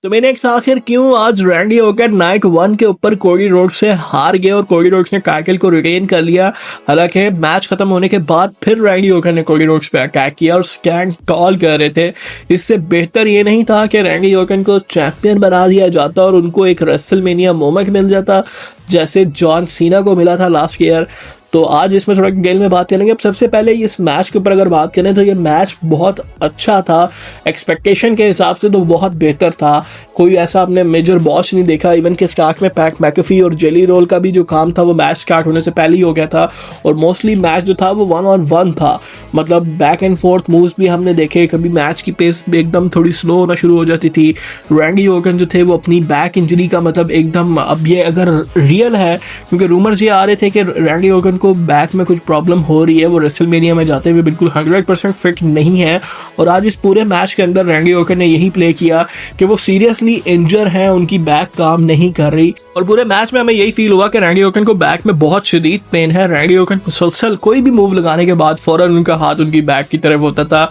तो मैंने एक आखिर क्यों आज रैंडी ऑर्टन नाइट 1 के ऊपर कोडी रोड्स से हार गए और कोडी रोड्स ने टाइटल को रिटेन कर लिया। हालांकि मैच खत्म होने के बाद फिर रैंडी ऑर्टन ने कोडी रोड्स पे अटैक किया और स्टैंड टॉल कर रहे थे। इससे बेहतर ये नहीं था कि रैंडी ऑर्टन को चैंपियन बना दिया जाता और उनको एक रेसलमेनिया मोमेंट मिल जाता जैसे जॉन सीना को मिला था लास्ट ईयर। तो आज इसमें थोड़ा डिटेल में बात करेंगे। अब सबसे पहले इस मैच के ऊपर अगर बात करें तो ये मैच बहुत अच्छा था, एक्सपेक्टेशन के हिसाब से तो बहुत बेहतर था। कोई ऐसा आपने मेजर बॉच नहीं देखा। इवन के स्टार्ट में पैट मैकेफी और जेली रोल का भी जो काम था वो मैच स्टार्ट होने से पहले ही हो गया था और मोस्टली मैच जो था वो 1-on-1 था। मतलब बैक एंड फोर्थ मूव्स भी हमने देखे। कभी मैच की पेस एकदम थोड़ी स्लो होना शुरू हो जाती थी। रैंडी ऑर्टन जो थे वो अपनी बैक इंजरी का मतलब एकदम, अब ये अगर रियल है क्योंकि रूमर्स ये आ रहे थे कि रैंडी ऑर्टन को बैक में कुछ प्रॉब्लम हो रही है, वो रेसलमेनिया में जाते हुए बिल्कुल 100% फिट नहीं है। और आज इस पूरे मैच के अंदर रैंडी ऑर्टन ने यही प्ले किया कि वो सीरियसली इंजर हैं, उनकी बैक काम नहीं कर रही। और पूरे मैच में हमें यही फील हुआ कि रैंडी ऑर्टन को बैक में बहुत शदीद पेन है। रैंडी ऑर्टन मुसलसल कोई भी मूव लगाने के बाद फौरन उनका हाथ उनकी बैक की तरफ होता था।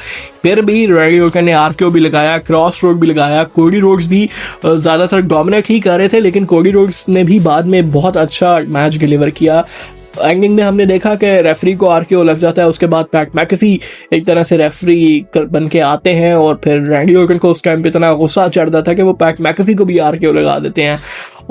फिर भी रैंडी ऑर्टन ने आरकेओ भी लगाया, क्रॉस रोड भी लगाया। कोडी रोड्स भी ज़्यादातर डोमिनेट ही कर रहे थे, लेकिन कोडी रोड्स ने भी बाद में बहुत अच्छा मैच डिलीवर किया। एंडिंग में हमने देखा कि रेफरी को आरकेओ लग जाता है, उसके बाद पैट मैकेफी एक तरह से रेफरी बन के आते हैं और फिर रैंडी ऑर्टन को उस टाइम पे इतना गुस्सा चढ़ता था कि वो पैट मैकेफी को भी आरकेओ लगा देते हैं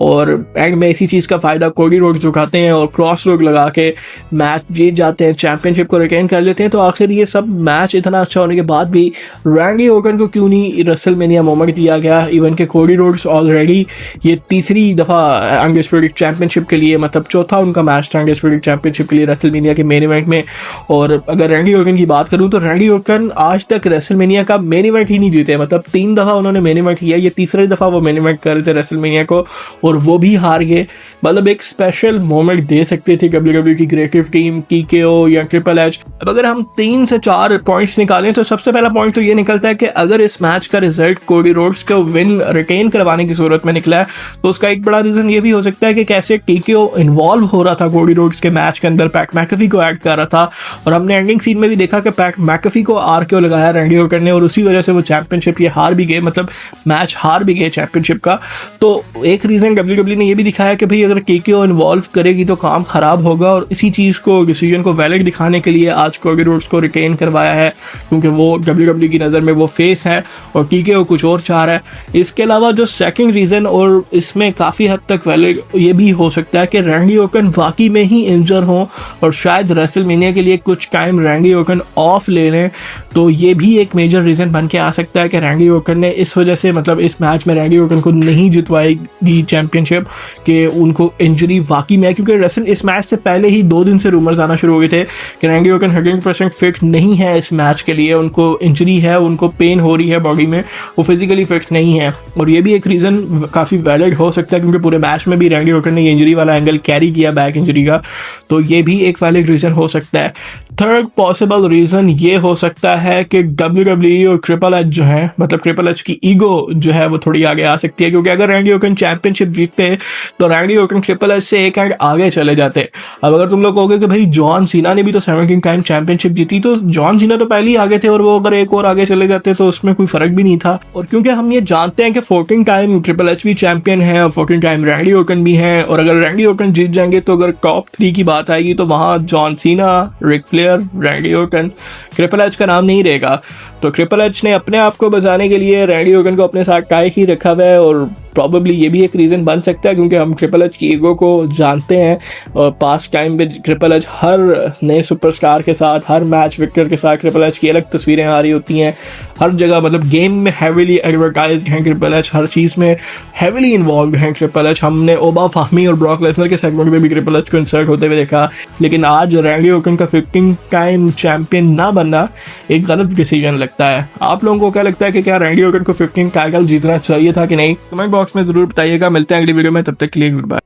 और एंड में इसी चीज़ का फ़ायदा कोडी रोड्स उठाते हैं और क्रॉस रोड लगा के मैच जीत जाते हैं, चैंपियनशिप को रिटेन कर लेते हैं। तो आखिर ये सब मैच इतना अच्छा होने के बाद भी रैंडी ऑर्टन को क्यों नहीं रेसलमेनिया मोमेंट दिया गया। इवन के कोडी रोड्स ऑलरेडी ये तीसरी दफ़ा अनडिस्प्यूटेड चैंपियनशिप के लिए, मतलब चौथा उनका मैच था अनडिस्प्यूटेड चैंपियनशिप के लिए रेसलमेनिया के मेन इवेंट में। और अगर रैंडी ऑर्टन की बात करूं तो रैंडी ऑर्टन आज तक रेसलमेनिया का मेन इवेंट ही नहीं जीते। मतलब 3 दफ़ा उन्होंने मेन इवेंट किया, ये तीसरी दफ़ा वो मेन इवेंट कर रहे थे रेसलमेनिया को और वो भी हार गए। मतलब एक स्पेशल मोमेंट दे सकते थे डब्ल्यूडब्ल्यूई की क्रिएटिव टीम, टीकेओ या ट्रिपल एच। अब अगर हम 3 से 4 पॉइंट्स निकालें तो सबसे पहला पॉइंट तो ये निकलता है कि अगर इस मैच का रिजल्ट कोडी रोड्स को विन रिटेन करवाने की सूरत में निकला है तो उसका एक बड़ा रीजन ये भी हो सकता है कि कैसे टीकेओ इन्वॉल्व हो रहा था कोडी रोड्स के मैच के अंदर, पैट मैकेफी को ऐड कर रहा था। और हमने एंडिंग सीन में भी देखा कि पैट मैकेफी को आरकेओ लगाया रैंडी ऑर्टन ने और उसी वजह से वो चैंपियनशिप ये हार भी गए, मतलब मैच हार भी गए चैंपियनशिप का। तो एक रीजन डब्ल्यूडब्ल्यूई ने ये भी दिखाया कि भाई अगर टीकेओ इन्वॉल्व करेगी तो काम खराब होगा और इसी चीज़ को, डिसीजन को वैलिड दिखाने के लिए आज कोडी रोड्स को रिटेन करवाया है क्योंकि वो डब्ल्यूडब्ल्यूई की नज़र में वो फेस है और टीकेओ कुछ और चाह रहा है। इसके अलावा जो सेकंड रीज़न और इसमें काफ़ी हद तक वैलिड ये भी हो सकता है कि रैंडी ऑर्टन वाकई में ही इंजर हो और शायद रेसलमेनिया के लिए कुछ टाइम रैंडी ऑर्टन ऑफ ले लें। तो ये भी एक मेजर रीज़न बन के आ सकता है कि रैंडी ऑर्टन ने इस वजह से, मतलब इस मैच में रैंडी ऑर्टन को नहीं जितवाएगी चैंपियनशिप कि उनको इंजरी वाकई में है। क्योंकि इस मैच से पहले ही 2 दिन से रूमर्स आना शुरू हो गए थे कि रैंडी ऑर्टन 100% फिट नहीं है इस मैच के लिए, उनको इंजरी है, उनको पेन हो रही है बॉडी में, वो फिजिकली फिट नहीं है। और ये भी एक रीज़न काफ़ी वैलिड हो सकता है क्योंकि पूरे मैच में भी रैंडी ऑर्टन ने ये इंजरी वाला एंगल कैरी किया, बैक इंजरी का। तो ये भी एक वैलिड रीज़न हो सकता है। थर्ड पॉसिबल रीज़न ये हो सकता है कि डब्ल्यूडब्ल्यूई और ट्रिपल एच जो है, मतलब ट्रिपल एच की ईगो जो है वो थोड़ी आगे आ सकती है क्योंकि अगर रैंडी ऑर्टन चैंपियनशिप जीतते तो रैंडी ऑर्टन ट्रिपल एच से एक हैंड आगे चले जाते। अब अगर तुम लोग कहोगे कि भाई जॉन सीना ने भी तो 17 टाइम चैंपियनशिप जीती, तो जॉन सीना तो पहले ही आगे थे और वो अगर एक और आगे चले जाते तो उसमें कोई फर्क भी नहीं था। और क्योंकि हम ये जानते हैं कि 14 टाइम ट्रिपल एच भी चैंपियन है और 14 टाइम रैंडी ऑर्टन भी है, और अगर रैंडी ऑर्टन जीत जाएंगे तो अगर टॉप 3 की बात आएगी तो वहाँ John Cena, Ric Flair, Randy Orton, triple H का नाम नहीं रहेगा। तो ट्रिपल एच ने अपने आप को बचाने के लिए रैंडी ऑर्टन को अपने साथ टाई ही रखा हुआ है और प्रॉबेबली ये भी एक रीज़न बन सकता है क्योंकि हम ट्रिपल एच की ईगो को जानते हैं और पास्ट टाइम पे ट्रिपल एच हर नए सुपरस्टार के साथ, हर मैच विक्टर के साथ ट्रिपल एच की अलग तस्वीरें आ रही होती हैं हर जगह। मतलब गेम में हैवीली एडवर्टाइज्ड हैं ट्रिपल एच, हर चीज़ में हैवीली इन्वॉल्व हैं ट्रिपल एच। हमने ओबा फाहमी और ब्रॉक लेसनर के सेगमेंट में भी ट्रिपल एच को इंसर्ट होते हुए देखा। लेकिन आज रैंडी ऑर्टन का 15 टाइम चैंपियन ना बनना एक गलत डिसीजन लगता है। आप लोगों को क्या लगता है कि क्या रैंडी ऑर्टन को 15 टाइटल जीतना चाहिए था कि नहीं? कमेंट बॉक्स में जरूर बताइएगा। मिलते हैं अगली वीडियो में, तब तक के लिए गुड बाय।